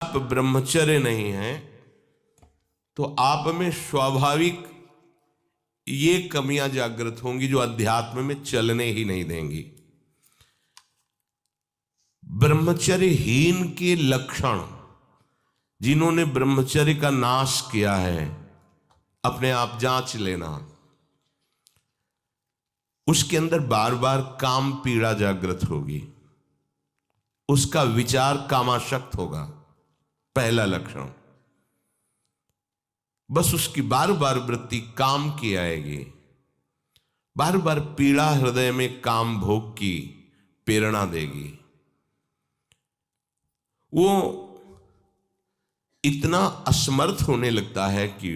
आप ब्रह्मचर्य नहीं हैं तो आप में स्वाभाविक ये कमियां जागृत होंगी जो अध्यात्म में चलने ही नहीं देंगी। ब्रह्मचर्यहीन के लक्षण, जिन्होंने ब्रह्मचर्य का नाश किया है, अपने आप जांच लेना। उसके अंदर बार बार काम पीड़ा जागृत होगी, उसका विचार कामाशक्त होगा, पहला लक्षण। बस उसकी बार बार वृत्ति काम की आएगी, बार बार पीड़ा हृदय में काम भोग की प्रेरणा देगी। वो इतना असमर्थ होने लगता है कि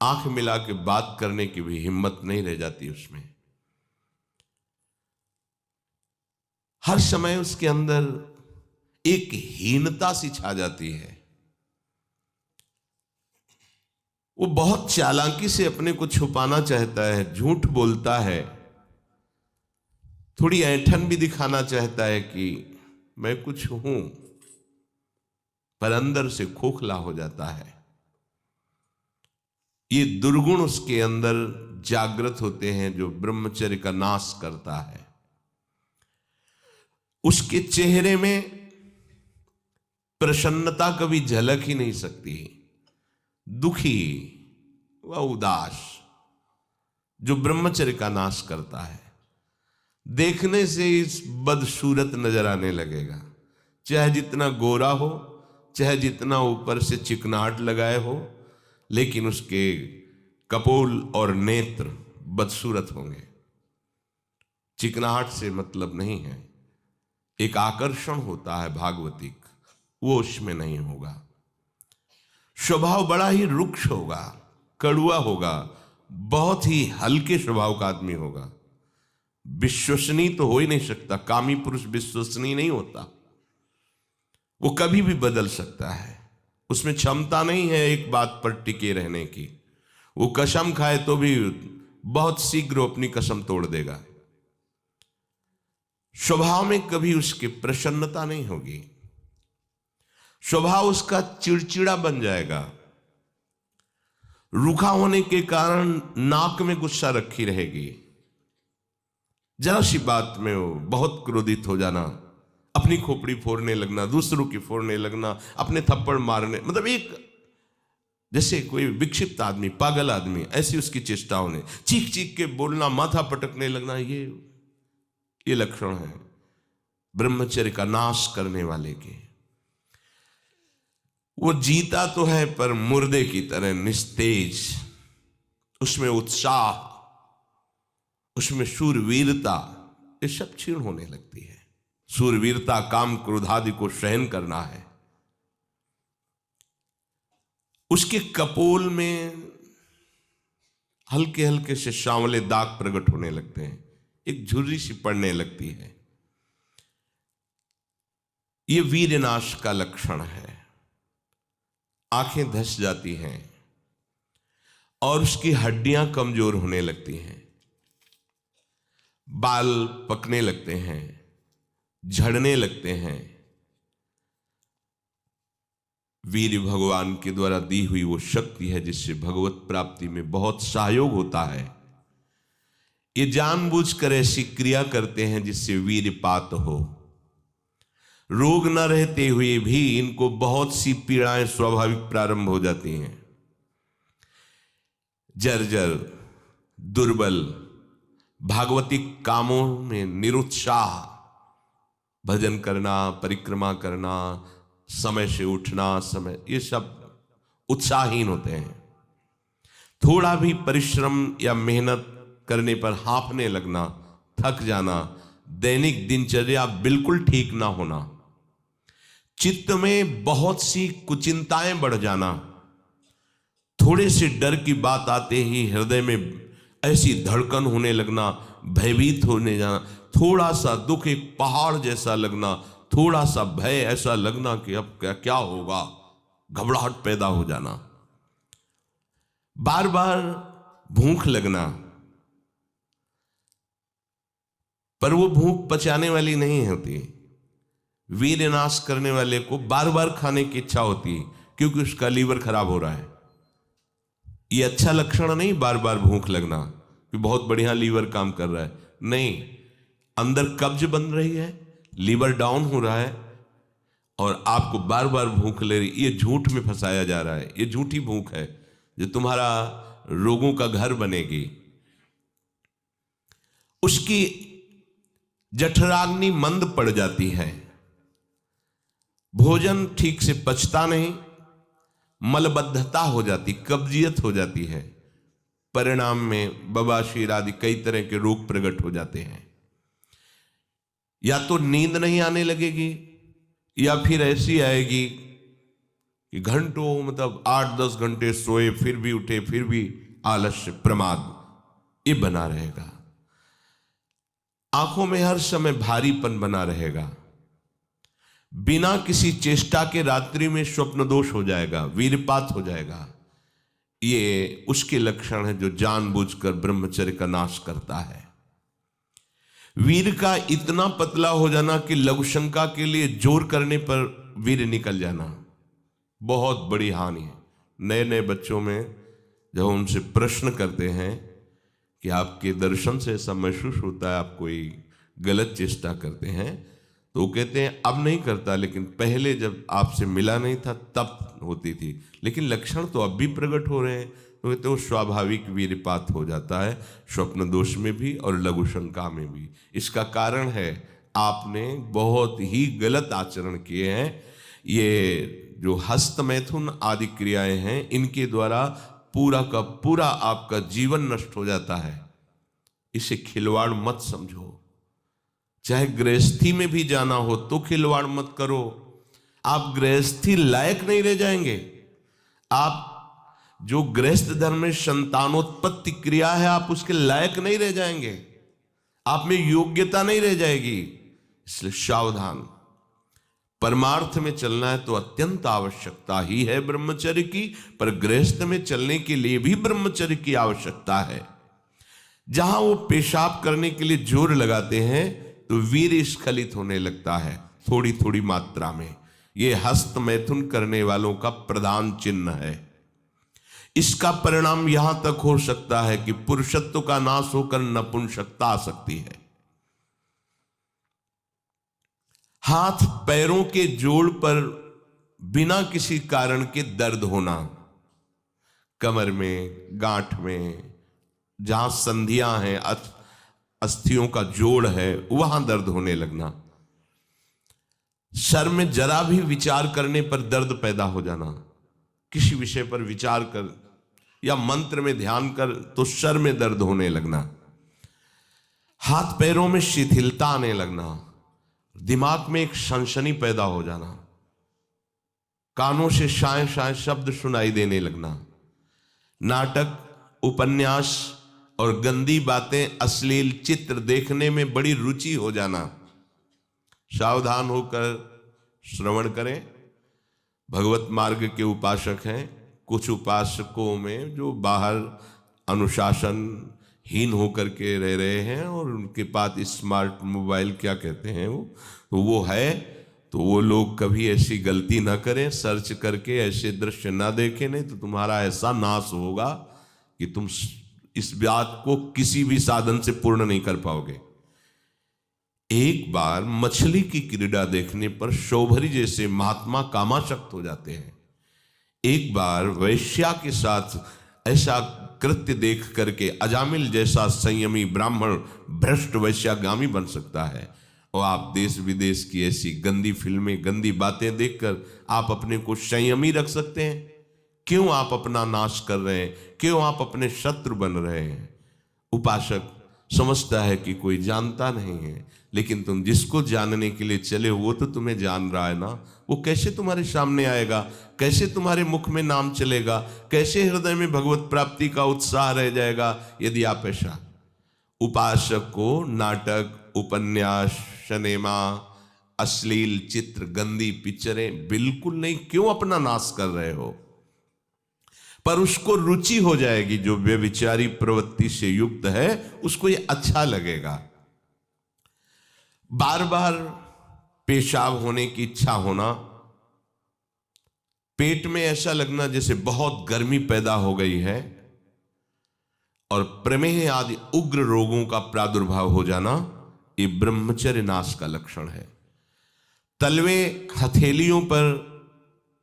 आंख मिला के बात करने की भी हिम्मत नहीं रह जाती उसमें। हर समय उसके अंदर एक हीनता सी छा जाती है। वो बहुत चालाकी से अपने को छुपाना चाहता है, झूठ बोलता है, थोड़ी ऐंठन भी दिखाना चाहता है कि मैं कुछ हूं, पर अंदर से खोखला हो जाता है। ये दुर्गुण उसके अंदर जागृत होते हैं जो ब्रह्मचर्य का नाश करता है। उसके चेहरे में प्रसन्नता कभी झलक ही नहीं सकती, दुखी व उदास, जो ब्रह्मचर्य का नाश करता है। देखने से इस बदसूरत नजर आने लगेगा, चाहे जितना गोरा हो, चाहे जितना ऊपर से चिकनाहट लगाए हो, लेकिन उसके कपोल और नेत्र बदसूरत होंगे। चिकनाहट से मतलब नहीं है, एक आकर्षण होता है भागवतिक, वो उसमें नहीं होगा। स्वभाव बड़ा ही रुक्ष होगा, कड़ुआ होगा, बहुत ही हल्के स्वभाव का आदमी होगा। विश्वसनीय तो हो ही नहीं सकता, कामी पुरुष विश्वसनीय नहीं होता। वो कभी भी बदल सकता है, उसमें क्षमता नहीं है एक बात पर टिके रहने की। वो कसम खाए तो भी बहुत शीघ्र अपनी कसम तोड़ देगा। स्वभाव में कभी उसकी प्रसन्नता नहीं होगी, स्वभाव उसका चिड़चिड़ा बन जाएगा। रूखा होने के कारण नाक में गुस्सा रखी रहेगी, जरा सी बात में वो बहुत क्रोधित हो जाना, अपनी खोपड़ी फोड़ने लगना, दूसरों की फोड़ने लगना, अपने थप्पड़ मारने, मतलब एक जैसे कोई विक्षिप्त आदमी, पागल आदमी, ऐसी उसकी चेष्टाओं ने चीख चीख के बोलना, माथा पटकने लगना, ये लक्षण है ब्रह्मचर्य का नाश करने वाले के। वो जीता तो है पर मुर्दे की तरह निस्तेज, उसमें उत्साह, उसमें शूरवीरता, ये सब क्षीण होने लगती है। शूरवीरता काम क्रोध आदि को सहन करना है। उसके कपोल में हल्के हल्के से सांवले दाग प्रकट होने लगते हैं, एक झुर्री सी पड़ने लगती है। ये वीरनाश का लक्षण है। आंखें धस जाती हैं और उसकी हड्डियां कमजोर होने लगती हैं, बाल पकने लगते हैं, झड़ने लगते हैं। वीर भगवान के द्वारा दी हुई वो शक्ति है जिससे भगवत प्राप्ति में बहुत सहयोग होता है। ये जानबूझकर ऐसी क्रिया करते हैं जिससे वीरपात हो। रोग न रहते हुए भी इनको बहुत सी पीड़ाएं स्वाभाविक प्रारंभ हो जाती हैं। जर्जर, दुर्बल, भागवतिक कामों में निरुत्साह, भजन करना, परिक्रमा करना, समय से उठना, समय, ये सब उत्साहहीन होते हैं। थोड़ा भी परिश्रम या मेहनत करने पर हांफने लगना, थक जाना, दैनिक दिनचर्या बिल्कुल ठीक ना होना, चित्त में बहुत सी कुचिंताएं बढ़ जाना, थोड़े से डर की बात आते ही हृदय में ऐसी धड़कन होने लगना, भयभीत होने जाना, थोड़ा सा दुख एक पहाड़ जैसा लगना, थोड़ा सा भय ऐसा लगना कि अब क्या क्या होगा, घबराहट पैदा हो जाना, बार बार भूख लगना, पर वो भूख पचाने वाली नहीं होती, वीर नाश करने वाले को बार बार खाने की इच्छा होती है क्योंकि उसका लीवर खराब हो रहा है। ये अच्छा लक्षण नहीं बार बार भूख लगना कि बहुत बढ़िया लीवर काम कर रहा है, नहीं, अंदर कब्ज बन रही है, लीवर डाउन हो रहा है और आपको बार बार भूख ले रही। ये झूठ में फंसाया जा रहा है, ये झूठी भूख है जो तुम्हारा रोगों का घर बनेगी। उसकी जठराग्नि मंद पड़ जाती है, भोजन ठीक से पचता नहीं, मलबद्धता हो जाती, कब्जियत हो जाती है, परिणाम में बवासीर आदि कई तरह के रोग प्रकट हो जाते हैं। या तो नींद नहीं आने लगेगी या फिर ऐसी आएगी कि घंटों मतलब 8-10 घंटे सोए फिर भी उठे फिर भी आलस्य प्रमाद ये बना रहेगा। आंखों में हर समय भारीपन बना रहेगा, बिना किसी चेष्टा के रात्रि में स्वप्न दोष हो जाएगा, वीरपात हो जाएगा। ये उसके लक्षण है जो जानबूझकर ब्रह्मचर्य का नाश करता है। वीर का इतना पतला हो जाना कि लघुशंका के लिए जोर करने पर वीर निकल जाना बहुत बड़ी हानि है। नए नए बच्चों में जब उनसे प्रश्न करते हैं कि आपके दर्शन से ऐसा महसूस होता है आप कोई गलत चेष्टा करते हैं, तो वो कहते हैं अब नहीं करता, लेकिन पहले जब आपसे मिला नहीं था तब होती थी, लेकिन लक्षण तो अब भी प्रकट हो रहे हैं। तो कहते हैं वो स्वाभाविक वीरपात हो जाता है, स्वप्न दोष में भी और लघु शंका में भी। इसका कारण है आपने बहुत ही गलत आचरण किए हैं। ये जो हस्त मैथुन आदि क्रियाएं हैं इनके द्वारा पूरा का पूरा आपका जीवन नष्ट हो जाता है। इसे खिलवाड़ मत समझो। चाहे गृहस्थी में भी जाना हो तो खिलवाड़ मत करो। आप गृहस्थी लायक नहीं रह जाएंगे। आप जो गृहस्थ धर्म में संतानोत्पत्ति क्रिया है आप उसके लायक नहीं रह जाएंगे, आप में योग्यता नहीं रह जाएगी। इसलिए सावधान। परमार्थ में चलना है तो अत्यंत आवश्यकता ही है ब्रह्मचर्य की, पर गृहस्थ में चलने के लिए भी ब्रह्मचर्य की आवश्यकता है। जहां वो पेशाब करने के लिए जोर लगाते हैं तो वीर स्खलित होने लगता है थोड़ी थोड़ी मात्रा में। ये हस्त मैथुन करने वालों का प्रधान चिन्ह है। इसका परिणाम यहां तक हो सकता है कि पुरुषत्व का नाश होकर नपुंसकता आ सकती है। हाथ पैरों के जोड़ पर बिना किसी कारण के दर्द होना, कमर में, गांठ में, जहां संधियां हैं, अस्थियों का जोड़ है, वहां दर्द होने लगना, सर में जरा भी विचार करने पर दर्द पैदा हो जाना, किसी विषय पर विचार कर या मंत्र में ध्यान कर तो सर में दर्द होने लगना, हाथ पैरों में शिथिलता आने लगना, दिमाग में एक सनसनी पैदा हो जाना, कानों से शाय शाय शब्द सुनाई देने लगना, नाटक, उपन्यास और गंदी बातें, अश्लील चित्र देखने में बड़ी रुचि हो जाना। सावधान होकर श्रवण करें। भगवत मार्ग के उपासक हैं, कुछ उपासकों में जो बाहर अनुशासनहीन होकर के रह रहे हैं और उनके पास स्मार्ट मोबाइल क्या कहते हैं वो है, तो वो लोग कभी ऐसी गलती ना करें, सर्च करके ऐसे दृश्य ना देखें, नहीं तो तुम्हारा ऐसा नाश होगा कि तुम इस बात को किसी भी साधन से पूर्ण नहीं कर पाओगे। एक बार मछली की क्रीड़ा देखने पर शौभरी जैसे महात्मा कामाशक्त हो जाते हैं। एक बार वैश्या के साथ ऐसा कृत्य देख करके अजामिल जैसा संयमी ब्राह्मण भ्रष्ट वैश्यागामी बन सकता है। और आप देश विदेश की ऐसी गंदी फिल्में, गंदी बातें देखकर आप अपने को संयमी रख सकते हैं? क्यों आप अपना नाश कर रहे हैं? क्यों आप अपने शत्रु बन रहे हैं? उपासक समझता है कि कोई जानता नहीं है, लेकिन तुम जिसको जानने के लिए चले वो तो तुम्हें जान रहा है ना। वो कैसे तुम्हारे सामने आएगा? कैसे तुम्हारे मुख में नाम चलेगा? कैसे हृदय में भगवत प्राप्ति का उत्साह रह जाएगा यदि आप ऐसा? उपासक को नाटक, उपन्यास, सिनेमा, अश्लील चित्र, गंदी पिक्चरें बिल्कुल नहीं। क्यों अपना नाश कर रहे हो? पर उसको रुचि हो जाएगी, जो व्यभिचारी प्रवृत्ति से युक्त है उसको ये अच्छा लगेगा। बार बार पेशाब होने की इच्छा होना, पेट में ऐसा लगना जैसे बहुत गर्मी पैदा हो गई है, और प्रमेह आदि उग्र रोगों का प्रादुर्भाव हो जाना, ये ब्रह्मचर्य नाश का लक्षण है। तलवे हथेलियों पर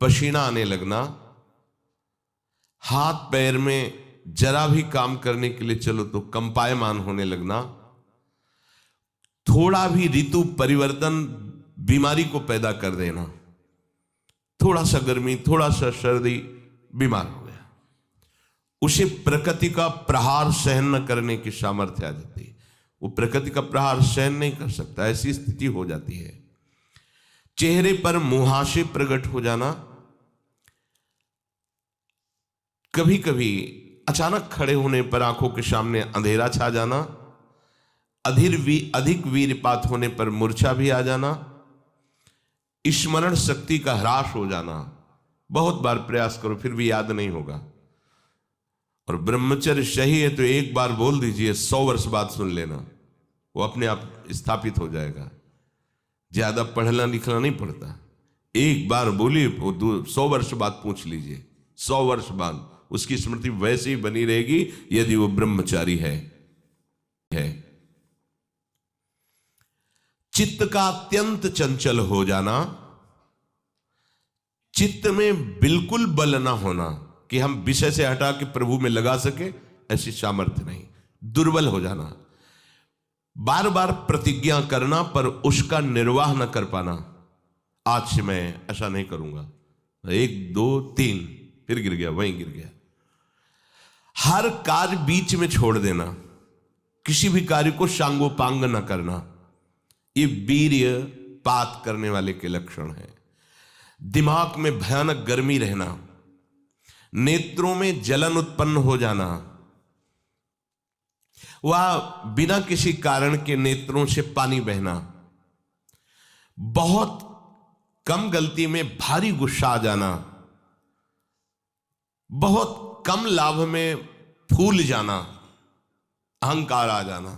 पसीना आने लगना, हाथ पैर में जरा भी काम करने के लिए चलो तो कंपायमान होने लगना, थोड़ा भी ऋतु परिवर्तन बीमारी को पैदा कर देना, थोड़ा सा गर्मी थोड़ा सा सर्दी, बीमार हो गया, उसे प्रकृति का प्रहार सहन न करने की सामर्थ्य आ जाती है। वो प्रकृति का प्रहार सहन नहीं कर सकता, ऐसी स्थिति हो जाती है। चेहरे पर मुहासे प्रकट हो जाना, कभी कभी अचानक खड़े होने पर आंखों के सामने अंधेरा छा जाना, अधिक वीरपात होने पर मूर्छा भी आ जाना, स्मरण शक्ति का ह्रास हो जाना, बहुत बार प्रयास करो फिर भी याद नहीं होगा। और ब्रह्मचर्य सही है तो एक बार बोल दीजिए, 100 वर्ष बाद सुन लेना, वो अपने आप स्थापित हो जाएगा। ज्यादा पढ़ना लिखना नहीं पड़ता, एक बार बोलिए, 100 वर्ष बाद पूछ लीजिए, 100 वर्ष बाद उसकी स्मृति वैसे ही बनी रहेगी यदि वो ब्रह्मचारी है। चित्त का अत्यंत चंचल हो जाना, चित्त में बिल्कुल बल ना होना कि हम विषय से हटा के प्रभु में लगा सके, ऐसी सामर्थ्य नहीं, दुर्बल हो जाना, बार बार प्रतिज्ञा करना पर उसका निर्वाह न कर पाना, आज से मैं ऐसा नहीं करूंगा, 1 2 3 फिर गिर गया, वहीं गिर गया। हर कार्य बीच में छोड़ देना, किसी भी कार्य को सांगोपांग न करना, ये वीर्य पात करने वाले के लक्षण है। दिमाग में भयानक गर्मी रहना, नेत्रों में जलन उत्पन्न हो जाना, वह बिना किसी कारण के नेत्रों से पानी बहना, बहुत कम गलती में भारी गुस्सा आ जाना, बहुत कम लाभ में फूल जाना, अहंकार आ जाना,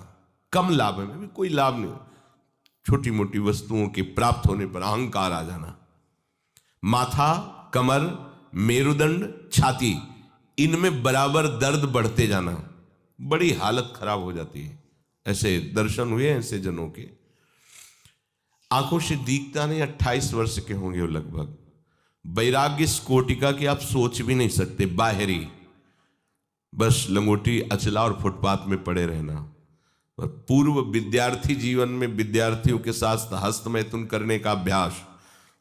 कम लाभ में भी कोई लाभ नहीं, छोटी मोटी वस्तुओं के प्राप्त होने पर अहंकार आ जाना, माथा, कमर, मेरुदंड, छाती, इनमें बराबर दर्द बढ़ते जाना, बड़ी हालत खराब हो जाती है। ऐसे दर्शन हुए ऐसे जनों के, आंखों से दिखता नहीं, 28 वर्ष के होंगे वो लगभग, वैराग्य इस कोटि का कि आप सोच भी नहीं सकते, बाहरी बस लंगोटी अचला और फुटपाथ में पड़े रहना। और पूर्व विद्यार्थी जीवन में विद्यार्थियों के साथ हस्तमैथुन करने का अभ्यास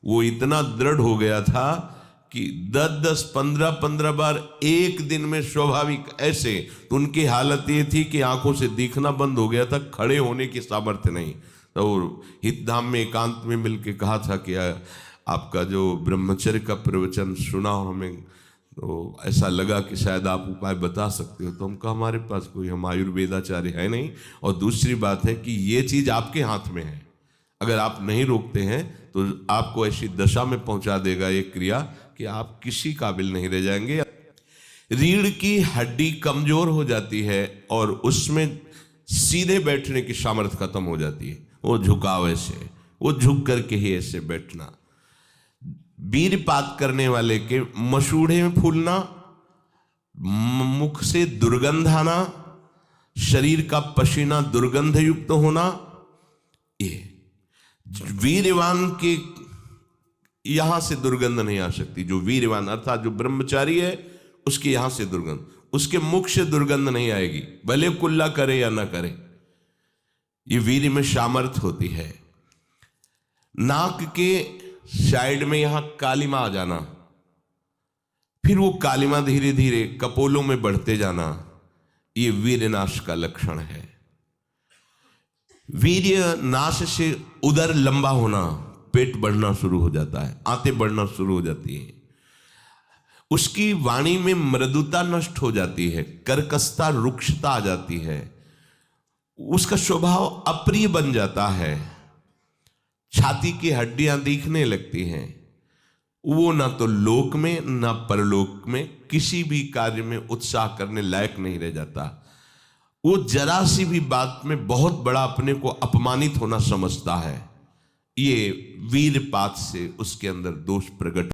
वो इतना दृढ़ हो गया था कि 10-10, 15-15 बार एक दिन में स्वाभाविक ऐसे, तो उनकी हालत ये थी कि आंखों से दिखना बंद हो गया था, खड़े होने की सामर्थ्य नहीं। तो हितधाम में एकांत में मिलके कहा था कि आपका जो ब्रह्मचर्य का प्रवचन सुना और हमें तो ऐसा लगा कि शायद आप उपाय बता सकते हो। तो हम कहा हमारे पास कोई, हम आयुर्वेदाचार्य है नहीं, और दूसरी बात है कि ये चीज़ आपके हाथ में है, अगर आप नहीं रोकते हैं तो आपको ऐसी दशा में पहुंचा देगा ये क्रिया कि आप किसी काबिल नहीं रह जाएंगे। रीढ़ की हड्डी कमजोर हो जाती है और उसमें सीधे बैठने की सामर्थ्य खत्म हो जाती है, वो झुकाव ऐसे, वो झुक करके ही ऐसे बैठना। वीरपात करने वाले के मसूड़े में फूलना, मुख से दुर्गंध आना, शरीर का पसीना दुर्गंध युक्त होना, ये वीरवान के यहां से दुर्गंध नहीं आ सकती। जो वीरवान अर्थात जो ब्रह्मचारी है उसके यहां से दुर्गंध, उसके मुख से दुर्गंध नहीं आएगी, भले कुल्ला करे या ना करे, ये वीर में सामर्थ्य होती है। नाक के साइड में यहां कालिमा आ जाना, फिर वो कालिमा धीरे धीरे कपोलों में बढ़ते जाना, ये वीर नाश का लक्षण है। वीर्य नाश से उदर लंबा होना, पेट बढ़ना शुरू हो जाता है, आंतें बढ़ना शुरू हो जाती हैं, उसकी वाणी में मृदुता नष्ट हो जाती है, कर्कशता रुक्षता आ जाती है, उसका स्वभाव अप्रिय बन जाता है, छाती की हड्डियां दिखने लगती हैं, वो ना तो लोक में ना परलोक में किसी भी कार्य में उत्साह करने लायक नहीं रह जाता। वो जरा सी भी बात में बहुत बड़ा अपने को अपमानित होना समझता है, ये वीरपात से उसके अंदर दोष प्रकट